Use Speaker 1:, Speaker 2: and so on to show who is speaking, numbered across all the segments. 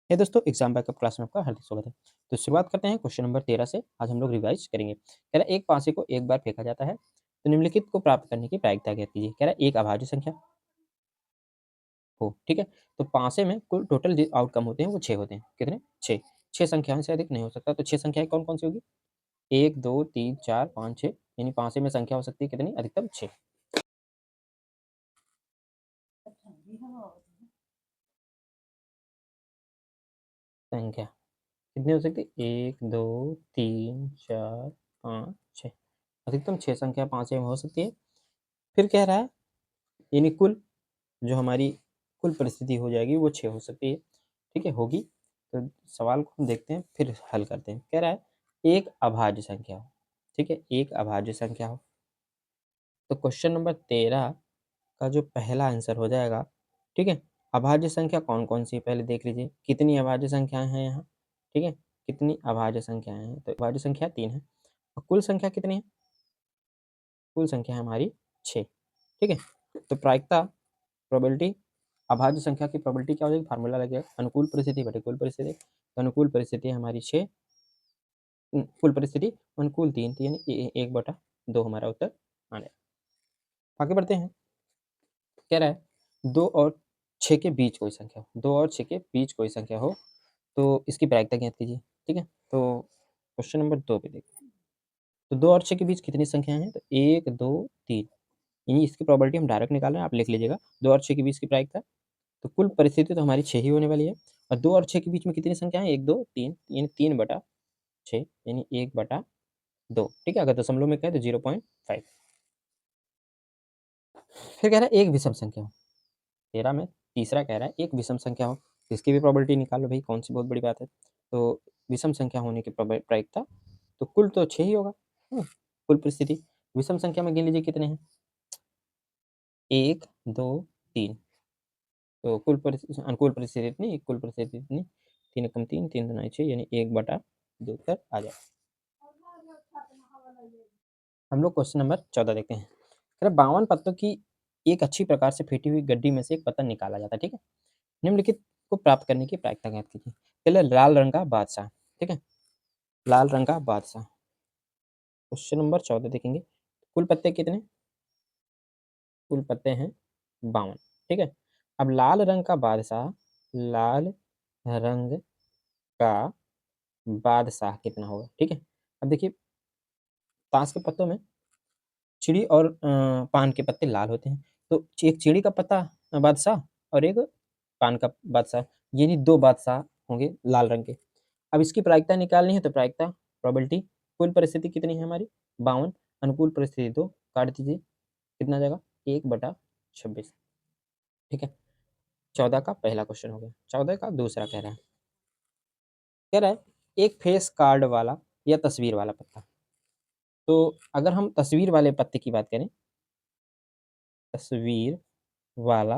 Speaker 1: ये दोस्तों exam backup class में आपका हार्दिक स्वागत है। तो शुरुआत करते हैं क्वेश्चन नंबर 13 से। आज हम लोग रिवाइज करेंगे। कह रहा है एक पासे को एक बार फेंका जाता है तो निम्नलिखित को प्राप्त करने की प्रायिकता ज्ञात कीजिए। कह रहा है एक अभाज्य संख्या हो, ठीक है। तो पासे में कुल टोटल आउटकम होते हैं वो 6 होते हैं। कितने? 6। 6 संख्याओं से अधिक नहीं हो सकता। तो 6 संख्याएं कौन कौन सी होगी? 1 2 3 4 5 6, यानी पासे में संख्या हो सकती है कितनी? अधिकतम 6 संख्या। कितनी हो सकती है? 1 2 3 4 5 6, अधिकतम 6 संख्या पासे में हो सकती है। फिर कह रहा है यानी कुल जो हमारी कुल परिस्थिति हो जाएगी वो 6 हो सकती है, ठीक है, होगी। तो सवाल को हम देखते हैं फिर हल करते हैं। कह रहा है एक अभाज्य संख्या हो, ठीक है, एक अभाज्य संख्या हो। तो क्वेश्चन नंबर 13 का जो पहला आंसर हो जाएगा, ठीक है। अभाज्य संख्या कौन-कौन सी है पहले देख लीजिए। कितनी अभाज्य संख्याएँ हैं यहाँ, ठीक है? कितनी अभाज्य संख्याएँ हैं? तो अभाज्य संख्या 3 है और कुल संख्या कितनी है? कुल संख्या है हमारी 6, ठीक है। तो प्रायिकता प्रोबेबिलिटी अभाज्य संख्या की प्रोबेबिलिटी क्या हो जाएगी? फार्मूला लगेगा अनुकूल परिस्थिति बटे कुल परिस्थिति। तो अनुकूल परिस्थिति हमारी 6, कुल परिस्थिति अनुकूल 3, तो यानी 1/2 हमारा उत्तर आ गया। आगे बढ़ते हैं। कह रहा है 2 और 6 के बीच कोई संख्या हो, 2 और 6 के बीच कोई संख्या हो तो इसकी प्रायिकता ज्ञात कीजिए, ठीक है। तो क्वेश्चन नंबर 2 पे देखते हैं। तो 2 और 6 के बीच कितनी संख्याएँ हैं? तो 1 2 3, यानी इसकी प्रोबेबिलिटी हम डायरेक्ट निकाल रहे हैं, आप लिख लीजिएगा। 2 और 6 के बीच की प्रायिकता, तो कुल परिस्थिति तो हमारी 6 ही होने वाली है और 2 और 6 के बीच में कितनी संख्याएँ हैं? 1 2 3, यानी 3/6, यानी 1/2, ठीक है। अगर दशमलव में कहें तो 0.5। फिर कह रहा है एक विषम संख्या हो। 13 में तीसरा कह रहा है एक विषम संख्या हो, तो इसकी भी प्रोबेबिलिटी निकालो भई, कौन सी बहुत बड़ी बात है। तो विषम संख्या होने की प्रायिकता, तो कुल तो 6 ही होगा, कुल परिस्थिति। विषम संख्या में गिन लीजिए कितने हैं? 1 2 3, तो कुल अनुकूल परिस्थिति इतनी, कुल परिस्थिति इतनी, 3 एकम 3, 3 दूना 6, यानी 1/2 उत्तर आ जाएगा। हम लोग क्वेश्चन नंबर 14 देखते हैं। कह रहा है 52 पत्तों की एक अच्छी प्रकार से फेंटी हुई गड्डी में से एक पत्ता निकाला जाता है, ठीक है। निम्नलिखित को प्राप्त करने की प्रायिकता ज्ञात कीजिए। पहले लाल रंग का बादशाह, ठीक है, लाल रंग का बादशाह। क्वेश्चन नंबर 14 देखेंगे। कुल पत्ते कितने? कुल पत्ते हैं 52, ठीक है। अब लाल रंग का बादशाह, लाल रंग का बादशाह कितना होगा, ठीक है। अब देखिए ताश के पत्तों में चिड़ी और पान के पत्ते लाल होते हैं, तो एक चिड़ी का पत्ता बादशाह और एक पान का बादशाह, यानी 2 बादशाह होंगे लाल रंग के। अब इसकी प्रायिकता निकालनी है, तो प्रायिकता प्रोबेबिलिटी कुल परिस्थिति कितनी है हमारी? 52, अनुकूल परिस्थिति 2, काट दीजिए, कितना आ जाएगा? 1/26, ठीक है। 14 का पहला क्वेश्चन हो गया। 14 का दूसरा कह रहा है एक फेस कार्ड वाला या तस्वीर वाला पत्ता। तो अगर हम तस्वीर वाले पत्ते की बात करें, तस्वीर वाला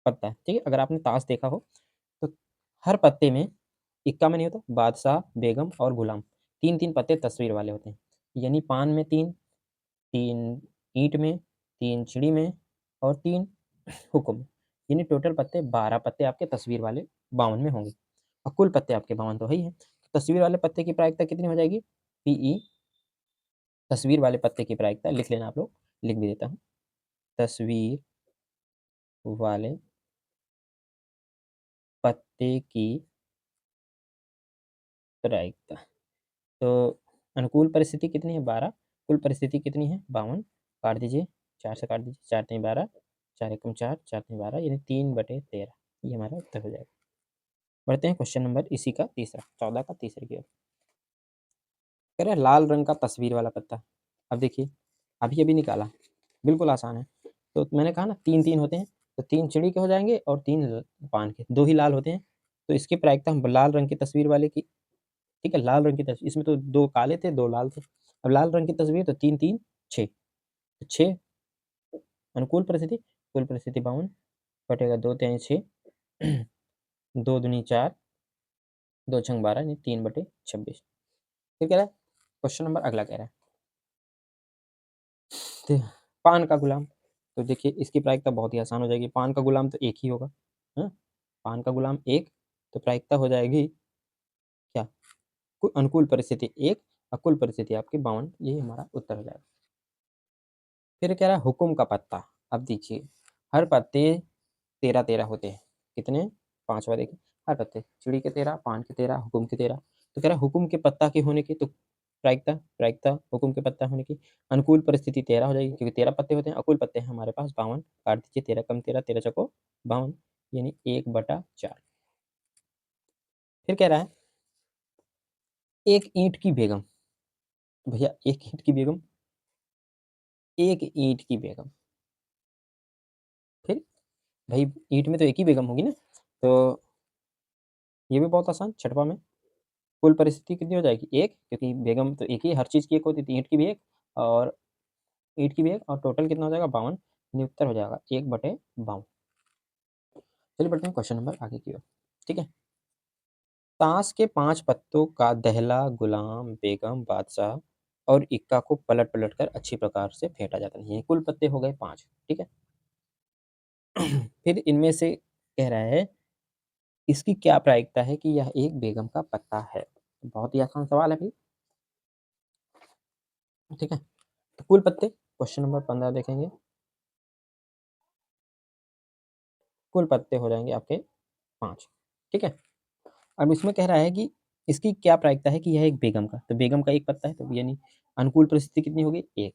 Speaker 1: पत्ता, ठीक है। अगर आपने ताश देखा हो तो हर पत्ते में इक्का में नहीं होता, बादशाह, बेगम और गुलाम, 3-3 पत्ते तस्वीर वाले होते हैं। यानी पान में 3, 3 ईंट में, 3 चिड़ी में और 3 हुक्म में। यानी टोटल पत्ते 12 पत्ते आपके तस्वीर वाले 52 में होंगे और कुल पत्ते आपके 52 तो है ही है। तो तस्वीर वाले पत्ते की प्रायिकता कितनी हो जाएगी? पीई, तस्वीर वाले पत्ते की प्रायिकता लिख लेना आप लोग, लिख भी देता हूँ। तस्वीर वाले पत्ते की प्रायिकता, तो अनुकूल परिस्थिति कितनी है? 12, कुल परिस्थिति कितनी है? 52, काट दीजिए, 4 से काट दीजिए, 4 तीन 12, 4 एकम 4, 4 तीन 12, यानी 3/13, ये हमारा उत्तर हो जाएगा। बढ़ते हैं क्वेश्चन नंबर इसी का तीसरा, 14 का तीसरे की ओर। कह रहा है लाल रंग का तस्वीर वाला पत्ता। अब देखिए, अभी-अभी निकाला, बिल्कुल आसान है। तो मैंने कहा ना 3-3 होते हैं, तो 3 चिड़ी के हो जाएँगे और 3 पान के, 2 ही लाल होते हैं। तो इसकी प्रायिकता हम लाल रंग की तस्वीर वाले की, ठीक है, लाल रंग की तस्वीर, इसमें तो 2 काले थे, 2 लाल थे। अब लाल रंग की तस्वीर तो 3-3 6, 6 अनुकूल परिस्थिति, कुल परिस्थिति 52, कटेगा 2 तियाई 6, 2 दूनी 4, 2 छंग 12, यानी 3/26। फिर कह रहा है क्वेश्चन नंबर अगला कह रहा है तो पान का गुलाम। तो देखिए इसकी प्रायिकता बहुत ही आसान हो जाएगी, पान का गुलाम तो एक ही होगा, हाँ? पान का गुलाम 1, तो प्रायिकता हो जाएगी क्या? अनुकूल परिस्थिति 1 और कुल परिस्थिति आपकी 52, ये हमारा उत्तर हो जाएगा। फिर कह रहा है हुकुम का पत्ता। अब देखिए, हर पत्ते 13-13 होते हैं। कितने? 5 वाले के हर पत्ते, चिड़ी के 13, पान के 13, हुकुम के 13। तो कह रहा है हुकुम के पत्ता के होने की तो प्रायिकता प्रायिकता हुकुम के पत्ता होने की अनुकूल परिस्थिति 13 हो जाएगी, क्योंकि 13 पत्ते होते हैं और कुल पत्ते हैं हमारे पास 52। काट दीजिए, 13 कम 13, 13 चौको 52, यानी 1/4। फिर कह रहा है एक ईंट की बेगम। भैया एक ईंट की बेगम, एक ईंट की बेगम, फिर भाई ईंट में तो एक ही बेगम होगी ना, तो ये भी बहुत आसान, छठवां में कुल परिस्थिति कितनी हो जाएगी? 1, क्योंकि बेगम तो एक ही, हर चीज़ की एक होती थी, ईंट की भी 1 और ईंट की भी 1, और टोटल कितना हो जाएगा? 52, यानी उत्तर हो जाएगा 1/52। चलिए बढ़ते हैं क्वेश्चन नंबर आगे की ओर। ठीक है? ताश के 5 पत्तों का दहला, गुलाम, बेगम, बादशाह और इक्का को पलट-पलट कर अच्छी प्रकार से फेंटा जाता है। ये कुल पत्ते हो गए 5, ठीक है? फिर इनमें से कह रहा है इसकी क्या प्रायिकता है कि यह एक बेगम का पत्ता है? बहुत ही आसान सवाल है भई, ठीक है? तो कुल पत्ते क्वेश्चन नंबर 15 देखेंगे। कुल पत्ते हो जाएँगे आपके 5, ठीक है? अब इसमें कह रहा है कि इसकी क्या प्रायिकता है कि यह एक बेगम का, तो बेगम का 1 पत्ता है, तो यानी अनुकूल परिस्थिति कितनी होगी? 1,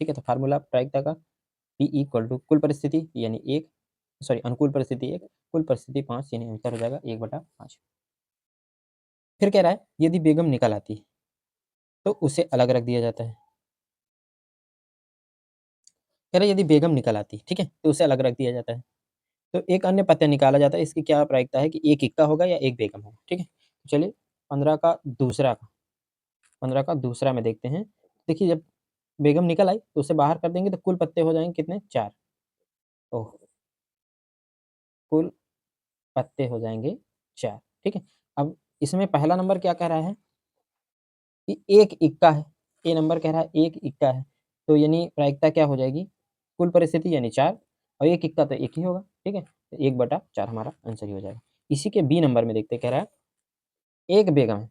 Speaker 1: ठीक है? तो फ़ॉर्मूला प्रायिकता का P इक्वल टू कुल परिस्थिति यानी 1, सॉरी अनुकूल परिस्थिति 1, कुल परिस्थिति 5, यानी उत्तर हो जाएगा 1/5। फिर कह रहा है यदि बेगम निकल आती है, तो उसे अलग रख दिया जाता है। कह रहा है यदि बेगम निकल आती है, ठीक है? तो उसे अलग रख दिया जाता है। तो एक अन्य पत्ता निकाला जाता है, इसकी क्या प्रायिकता है कि एक इक्का होगा या एक बेगम होगा, ठीक है? चलिए 15 का दूसरा 15 का दूसरा में देखते हैं। देखिए जब बेगम निकल आई तो उसे बाहर कर देंगे तो कुल पत्ते हो जाएँगे कितने? 4। ओह! कुल पत्ते हो जाएँगे 4, ठीक है? अब इसमें पहला नंबर क्या कह रहा है कि एक इक्का है। ए नंबर कह रहा है एक इक्का है, तो यानी प्रायिकता क्या हो जाएगी? कुल परिस्थिति यानी 4 और एक इक्का तो 1 ही होगा, ठीक है? तो 1/4 हमारा आंसर ही हो जाएगा। इसी के बी नंबर में देखते हैं, कह रहा है एक बेगम है।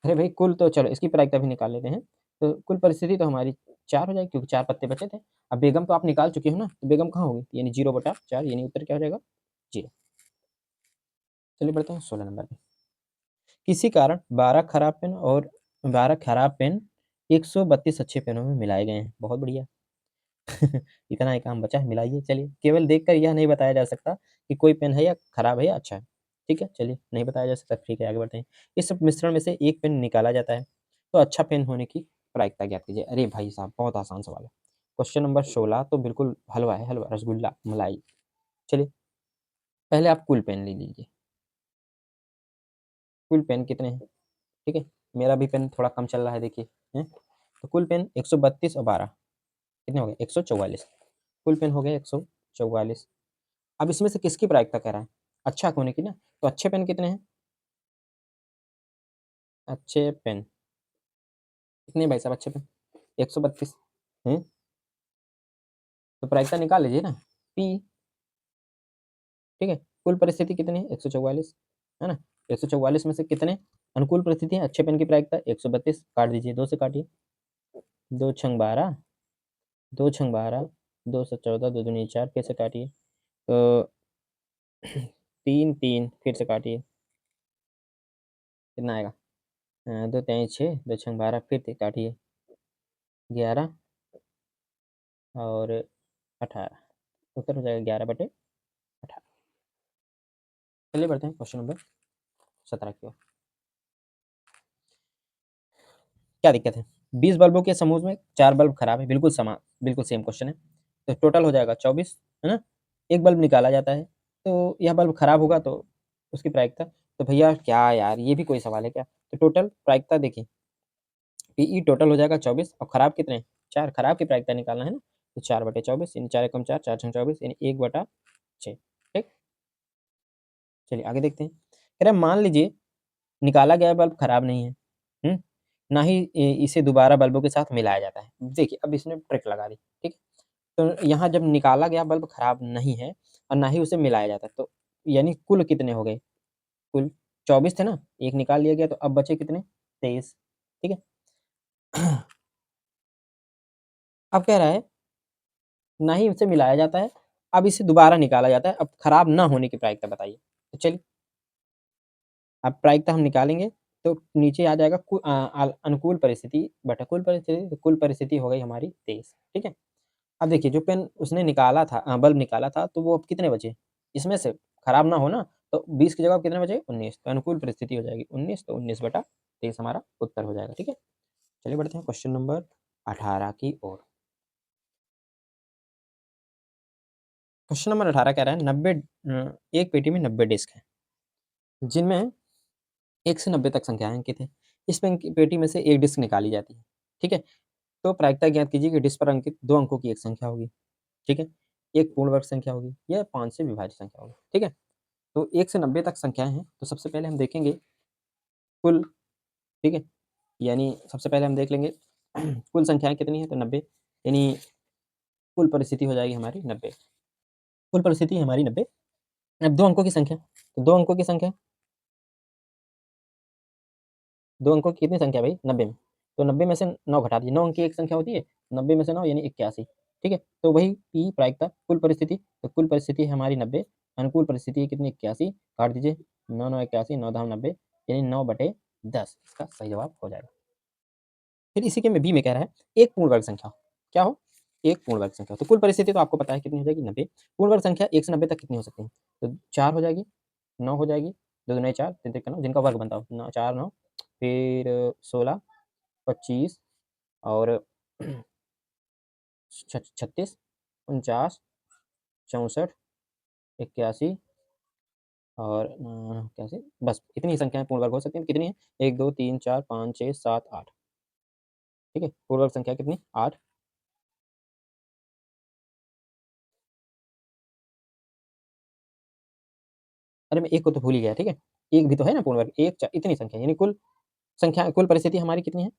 Speaker 1: अरे भई कुल तो चलो इसकी प्रायिकता भी निकाल लेते हैं। तो कुल परिस्थिति तो हमारी 4 हो जाएगी, क्योंकि 4 पत्ते बचे थे। अब बेगम तो आप निकाल चुके हो ना, तो बेगम कहाँ होगी? यानी 0/4, यानी उत्तर क्या हो जाएगा? 0। चलिए बढ़ते हैं 16 नंबर पे। किसी कारण 12 खराब पेन 132 अच्छे पेनों में मिलाए गए हैं। बहुत बढ़िया। इतना ही काम बचा है, मिलाइए। चलिए, केवल देखकर यह नहीं बताया जा सकता कि कोई पेन है या खराब है या अच्छा है। ठीक है? चलिए, नहीं बताया जा सकता, ठीक है, आगे बढ़ते हैं। इस सब मिश्रण में से एक पेन निकाला जाता है, तो अच्छा पेन होने की प्रायिकता ज्ञात कीजिए। अरे भाई साहब, बहुत आसान सवाल है। क्वेश्चन नंबर 16 तो बिल्कुल हलवा है, हलवा, रसगुल्ला, मलाई। चलिए, पहले आप कुल पेन ले लीजिए। कुल पेन कितने हैं? ठीक है? मेरा भी पेन थोड़ा कम चल रहा है, देखिए, हैं? तो कुल पेन 132 और 12 कितने हो गए? 144। कुल पेन हो गए 144। अब इसमें से किसकी प्रायिकता कह रहा है? अच्छा होने की ना, तो अच्छे पेन कितने हैं? अच्छे पेन कितने हैं भाई साहब अच्छे पेन? 132 हैं? तो प्रायिकता निकाल लीजिए ना, P, ठीक है? कुल परिस्थिति कितनी है? 144, है ना? 144 में से कितने अनुकूल परिस्थिति है? अच्छे पेन की प्रायिकता 132, काट दीजिए, 2 से काटिए, 2 छंग 12, 2 छंग 12, 2 से 14, 2 दूनी 4, फिर से काटिए, तो 3, 3 फिर से काटिए, कितना आएगा? 2 तिहाई 6, 2 छंग 12, फिर से काटिए, 11 और 18, उत्तर हो जाएगा 11/18। चलिए बढ़ते हैं क्वेश्चन नंबर 17 की ओर। क्या दिक्कत है? 20 बल्बों के समूह में 4 बल्ब खराब है, बिल्कुल समान, बिल्कुल सेम क्वेश्चन है। तो टोटल हो जाएगा 24, है ना? एक बल्ब निकाला जाता है, तो यह बल्ब खराब होगा तो उसकी प्रायिकता, तो भैया क्या यार, ये भी कोई सवाल है क्या? तो टोटल प्रायिकता देखिए, पीई टोटल हो जाएगा 24 और खराब कितने हैं? 4, खराब की प्रायिकता निकालना है ना, तो 4/24 यानी 4 एकम 4, 4 छंग 24 यानी 1/6, ठीक? चलिए आगे देखते हैं। कह रहा है मान लीजिए निकाला गया बल्ब खराब नहीं है, हुँ? ना ही इसे दोबारा बल्बों के साथ मिलाया जाता है। देखिए अब इसने ट्रिक लगा दी, ठीक? तो यहाँ जब निकाला गया बल्ब खराब नहीं है और ना ही उसे मिलाया जाता है, तो यानी कुल कितने हो गए? कुल 24 थे ना, 1 निकाल लिया गया तो अब बचे कितने? 23, ठीक है? अब कह रहा है, ना ही इसे मिलाया जाता है, अब इसे दोबारा निकाला जाता है, अब खराब ना होने की प्रायिकता बताइए। तो चलिए, अब प्रायिकता हम निकालेंगे, तो नीचे आ जाएगा अनुकूल परिस्थिति बटा कुल परिस्थिति, तो कुल परिस्थिति हो गई हमारी 23, ठीक है? अब देखिए, जो पेन उसने निकाला था, बल्ब निकाला था, तो वो अब कितने बचे? इसमें से खराब ना हो ना, तो 20 की जगह अब कितने बचे? 19, तो अनुकूल परिस्थिति हो जाएगी 19, तो 19 बटा 23 हमारा उत्तर हो जाएगा, ठीक है? चलिए बढ़ते हैं क्वेश्चन नंबर 18 की ओर। क्वेश्चन नंबर 18 कह रहा है, 90 एक पेटी में 90 डिस्क हैं, जिनमें 1 से 90 तक संख्याएँ अंकित हैं। इस पेटी में से 1 डिस्क निकाली जाती है, ठीक है? तो प्रायिकता ज्ञात कीजिए कि डिस्क पर अंकित 2 अंकों की एक संख्या होगी, ठीक है? एक पूर्ण वर्ग संख्या होगी या 5 से विभाज्य संख्या होगी, ठीक है? तो 1 से 90 तक संख्याएँ हैं, तो सबसे पहले हम देखेंगे कुल, ठीक है? यानी सबसे पहले हम देख लेंगे कुल संख्याएँ कितनी हैं, तो 90, यानी कुल परिस्थिति हो जाएगी हमारी 90। कुल परिस्थिति है हमारी 90। अब 2 अंकों की संख्या, तो 2 अंकों की संख्या, 2 अंकों की कितनी संख्या भाई? 90 में। तो 90 में से 9 घटा दीजिए, 9 अंक की एक संख्या होती है, 90 में से 9 यानी 81, ठीक है? तो वही P प्रायिकता कुल परिस्थिति, तो कुल परिस्थिति है हमारी 90, अनुकूल परिस्थिति है कितनी? 81, काट दीजिए, 9 9 81, 9 दाम 90, यानी 9/10 इसका सही जवाब हो जाएगा। फिर इसी के में बी में कह रहा है, एक पूर्ण वर्ग संख्या, क्या हो? एक पूर्ण वर्ग संख्या, तो कुल परिस्थिति तो आपको पता है कितनी हो जाएगी? 90। पूर्ण वर्ग संख्या 1 से 90 तक कितनी हो सकती है? तो 4 हो जाएगी, 9 हो जाएगी, 2 दूनी 4, 3 तिया 9, जिनका वर्ग बनता हो, 9 4 9, फिर 16, 25 और 36, 49, 64, 81 और 81, बस इतनी संख्याएँ पूर्ण वर्ग हो सकती हैं। कितनी है? 1, 2, 3, 4, 5, 6, 7, 8, ठीक है? पूर्ण वर्ग संख्या कितनी? 8। अरे मैं 1 को तो भूल ही गया, ठीक है? 1 भी तो है ना पूर्ण वर्ग, 1 इतनी संख्या, यानी कुल संख्या, कुल परिस्थिति हमारी कितनी है?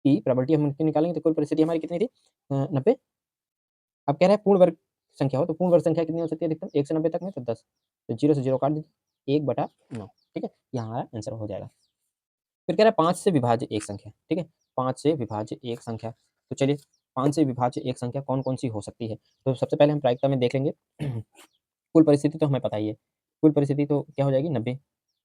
Speaker 1: पी प्रोबेबिलिटी हम इतनी निकालेंगे तो कुल परिस्थिति हमारी कितनी थी? 90। अब कह रहा है पूर्ण वर्ग संख्या हो, तो पूर्ण वर्ग संख्या कितनी हो सकती है अधिकतम? 1 से 90 तक में, तो 10, तो 0 से 0 काट दीजिए, 1/9, ठीक है? ये हमारा आंसर हो जाएगा। फिर कह रहा है 5 से विभाज्य एक संख्या, ठीक है? 5 से विभाज्य एक संख्या, तो चलिए 5 से विभाज्य एक संख्या कौन-कौन सी हो सकती है? तो सबसे पहले हम प्रायिकता में देख लेंगे। कुल परिस्थिति तो हमें पता ही है। कुल परिस्थिति तो क्या हो जाएगी? 90,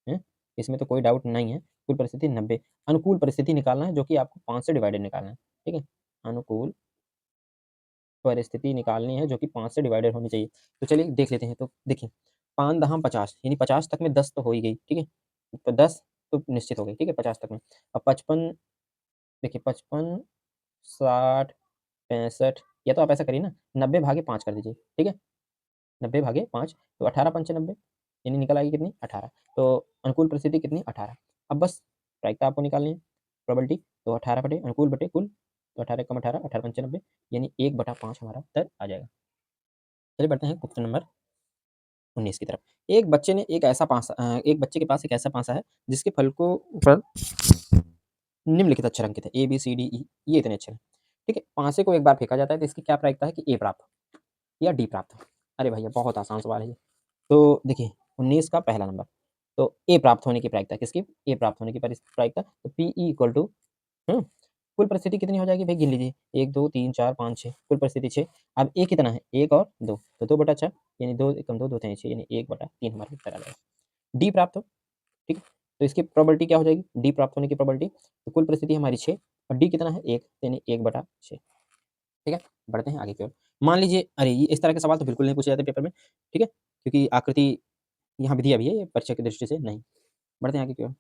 Speaker 1: हैं? इसमें तो कोई डाउट नहीं है। कुल परिस्थिति 90। अनुकूल परिस्थिति निकालना है, जो कि आपको 5 से डिवाइडेड निकालना है, ठीक है? अनुकूल परिस्थिति निकालनी है, जो कि 5 से डिवाइडेड होनी चाहिए। तो चलिए देख लेते हैं। तो देखिए, 5 दहम 50, यानी 50 तक में 10 तो हो ही गई, ठीक है? तो 10 तो निश्चित हो गई, ठीक है? 50 तक में। अब 55, देखिए 55, 60, 65, या तो आप ऐसा करिए ना, 90 भागे 5 कर दीजिए, ठीक है? 90 भागे 5, तो 18 पंचे 90, यानी निकल आएगी कितनी? 18। तो अनुकूल परिस्थिति कितनी? 18। अब बस प्रायिकता आपको निकालनी है, प्रोबेबिलिटी, तो 18 बटे अनुकूल बटे कुल, तो 18 कम 18, 18 पंचे 90, यानी 1/5 हमारा उत्तर आ जाएगा। चलिए बढ़ते हैं क्वेश्चन नंबर 19 की तरफ। एक बच्चे के पास एक ऐसा पासा है, जिसके फल को ऊपर निम्नलिखित अक्षर अंकित है, ए, बी, सी, डी, ई, ये इतने अक्षर हैं, ठीक है? पासे को एक बार फेंका जाता है, तो इसकी क्या प्रायिकता है कि ए प्राप्त हो या डी प्राप्त हो? अरे भैया बहुत आसान सवाल है ये। तो देखिए 19 का पहला नंबर, तो ए प्राप्त होने की प्रायिकता किसकी? ए प्राप्त होने की प्रायिकता, तो पी ई इक्वल टू, हुँ, कुल परिस्थिति कितनी हो जाएगी भाई? गिन लीजिए, 1 2 3 4 5 6, कुल परिस्थिति 6। अब ए कितना है? 1 और 2, तो 2/6, यानी 2 एकम 2, 2 तिया 6, यानी 1/3 हमारा उत्तर आ जाएगा। डी प्राप्त हो, ठीक है? तो इसकी प्रोबेबिलिटी क्या हो जाएगी? डी प्राप्त होने की प्रोबेबिलिटी, तो कुल परिस्थिति हमारी 6 और डी कितना है? 1, यानी 1/6, ठीक है? बढ़ते हैं आगे की ओर। मान लीजिए, अरे! ये इस तरह के सवाल तो बिल्कुल नहीं पूछे जाते पेपर में, ठीक है? क्योंकि आकृति यहाँ विधि अभी है, ये परीक्षा की दृष्टि से नहीं। बढ़ते हैं आगे की ओर।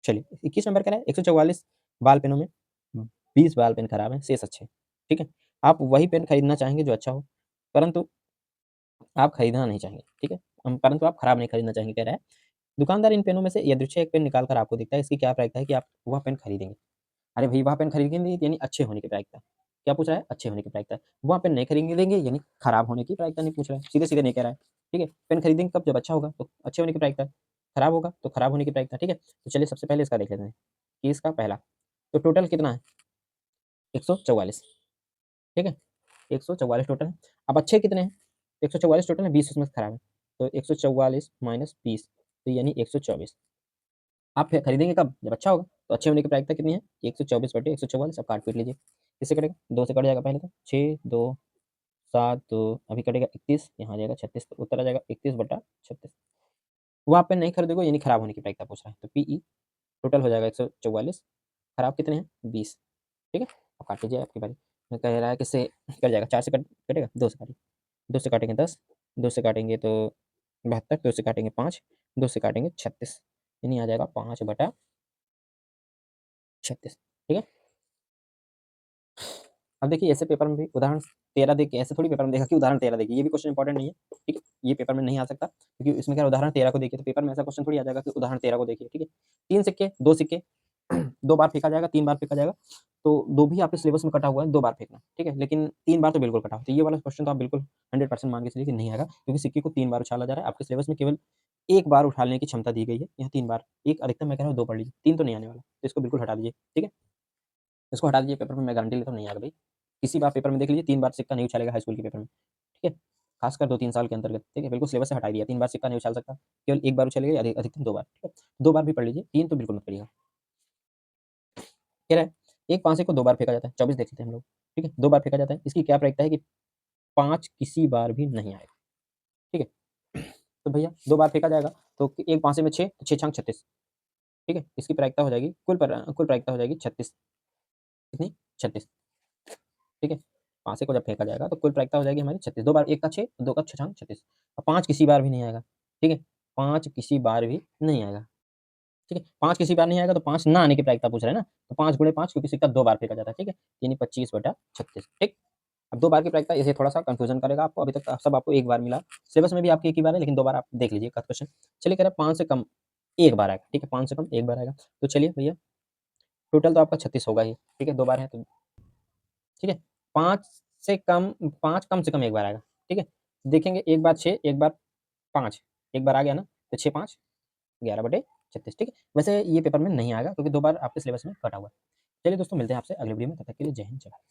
Speaker 1: चलिए 21 नंबर कह रहा है, 144 बॉल पेनों में 20 बॉल पेन खराब हैं, शेष अच्छे हैं, ठीक है? आप वही पेन खरीदना चाहेंगे जो अच्छा हो, परंतु आप खरीदना नहीं चाहेंगे, ठीक है? परंतु आप खराब नहीं खरीदना चाहेंगे, कह रहा है। दुकानदार इन पेनों में से यादृच्छिक एक पेन निकाल कर आपको दिखता है, इसकी क्या प्रायिकता है कि आप वह पेन खरीदेंगे? अरे भई, वह पेन खरीदेंगे यानी अच्छे होने की प्रायिकता। क्या पूछ रहा है? अच्छे होने की प्रायिकता। वह पेन नहीं खरीदेंगे यानी खराब होने की प्रायिकता नहीं पूछ रहा है, सीधे-सीधे नहीं कह रहा है, ठीक है? पेन खरीदेंगे कब? जब अच्छा होगा, तो अच्छे होने की प्रायिकता। खराब होगा, तो खराब होने की प्रायिकता, ठीक है? तो चलिए सबसे पहले इसका देख लेते हैं, कि इसका पहला, तो टोटल कितना है? 144, ठीक है? 144 टोटल है। अब अच्छे कितने हैं? 144 टोटल है, 20 उसमें से खराब है, तो 144 माइनस 20 तो यानी 124। आप फिर खरीदेंगे कब? जब अच्छा होगा। तो अच्छे होने की प्रायिकता कितनी है? 124 बटे 144। अब काट पीट लीजिए। किससे कटेगा? 2 से कट जाएगा पहले तो। 6 2 7 2 अभी कटेगा 31, यहाँ आ जाएगा 36, तो उत्तर आ जाएगा 31 बटा 36। वो आप पेन नहीं खरीदोगे यानी खराब होने की प्रायिकता पूछ रहा है, तो पीई टोटल हो जाएगा 144, खराब कितने हैं? 20। ठीक है, अब काट लीजिए, आपकी बारी। कह रहा है किससे कट जाएगा? 4 से कट कटेगा, 2 से काटिए। 2 से काटेंगे 10, 2 से काटेंगे तो 72, 2 से काटेंगे 5, 2 से काटेंगे 36, यानी आ जाएगा 5 बटा 36। ठीक है, अब देखिए ऐसे पेपर में भी उदाहरण 13 देके, ऐसे थोड़ी पेपर में देखा कि उदाहरण 13 देखिए, ये भी क्वेश्चन इंपॉर्टेंट नहीं है। ठीक है, ये पेपर में नहीं आ सकता क्योंकि इसमें क्या है, उदाहरण 13 को देखिए, तो पेपर में ऐसा क्वेश्चन थोड़ी आ जाएगा कि उदाहरण 13 को देखिए। ठीक है, 3 सिक्के, 2 सिक्के, 2 बार फेंका जाएगा, 3 बार फेंका जाएगा, तो 2 भी आपके सिलेबस में कटा हुआ है, 2 बार फेंकना। ठीक है, लेकिन 3 बार तो बिल्कुल कटा हुआ है, तो ये वाला क्वेश्चन तो आप बिल्कुल 100% मान के चलिए कि नहीं आएगा, क्योंकि सिक्के को 3 बार उछाला जा रहा है। आपके सिलेबस में केवल 1 बार उछालने की क्षमता दी गई है, यहाँ 3 बार, 1 अधिकतम मैं कह रहा हूँ 2 पढ़ लीजिए, 3 तो नहीं आने वाला, तो इसको बिल्कुल हटा दीजिए। ठीक है, इसको हटा दीजिए, पेपर में मैं गारंटी लेता हूँ नहीं आएगा भाई। किसी बार पेपर में देख लीजिए 3 बार सिक्का नहीं उछालेगा हाई स्कूल के पेपर में। ठीक है, खासकर 2-3 साल के अंतर्गत। ठीक है, बिल्कुल सिलेबस से हटा दिया, 3 बार सिक्का नहीं उछाल सकता, केवल 1 बार उछालेगा, अधिकतम 2 बार। ठीक है, 2 बार भी पढ़ लीजिए, 3 तो बिल्कुल मत करिएगा। कह रहा है एक पाँचे को 2 बार फेंका जाता है, 24 देख लेते हैं हम लोग। ठीक है, 2 बार फेंका जाता है, इसकी क्या प्रायिकता है कि 5 किसी बार भी नहीं आएगा। ठीक है, तो भैया 2 बार फेंका जाएगा, तो एक पाँचे में 6, तो 6 छांग 36। ठीक है, इसकी प्रायिकता हो जाएगी, कुल प्रायिकता हो जाएगी 36। कितनी? 36। ठीक है, पाँचे को जब फेंका जाएगा तो कुल प्रायिकता हो जाएगी हमारी 36। 2 बार 1 का 6, 2 का 6 छांग 36। अब 5 किसी बार भी नहीं आएगा। ठीक है, 5 किसी बार भी नहीं आएगा। ठीक है, 5 किसी बार नहीं आएगा, तो 5 ना आने की प्रायिकता पूछ रहा है ना, तो 5 गुणे 5, क्योंकि सिक्का 2 बार फेंका जाता है। ठीक है, यानी 25 बटा 36। ठीक, अब 2 बार की प्रायिकता इसे थोड़ा-सा कन्फ्यूज़न करेगा आपको, अभी तक सब आपको 1 बार मिला। सिलेबस में भी आपके 1 ही बार है, लेकिन 2 बार आप देख लीजिए एक आध क्वेश्चन। चलिए, कह रहा है 5 से कम 1 बार आएगा। ठीक है, 5 से कम 1 बार आएगा। तो चलिए भैया, टोटल तो आपका 36 होगा ही। ठीक है, 2 बार है तो ठीक है, 5 से कम, 5 कम से कम 1 बार आएगा। ठीक है, देखेंगे 1 बार 6, 1 बार 5, 1 बार आ गया ना, तो 6 5 11/36। ठीक है, वैसे ये पेपर में नहीं आएगा क्योंकि 2 बार आपके सिलेबस में कटा हुआ है। चलिए दोस्तों, मिलते हैं आपसे अगले वीडियो में, तब तक के लिए जय हिंद, जय भारत।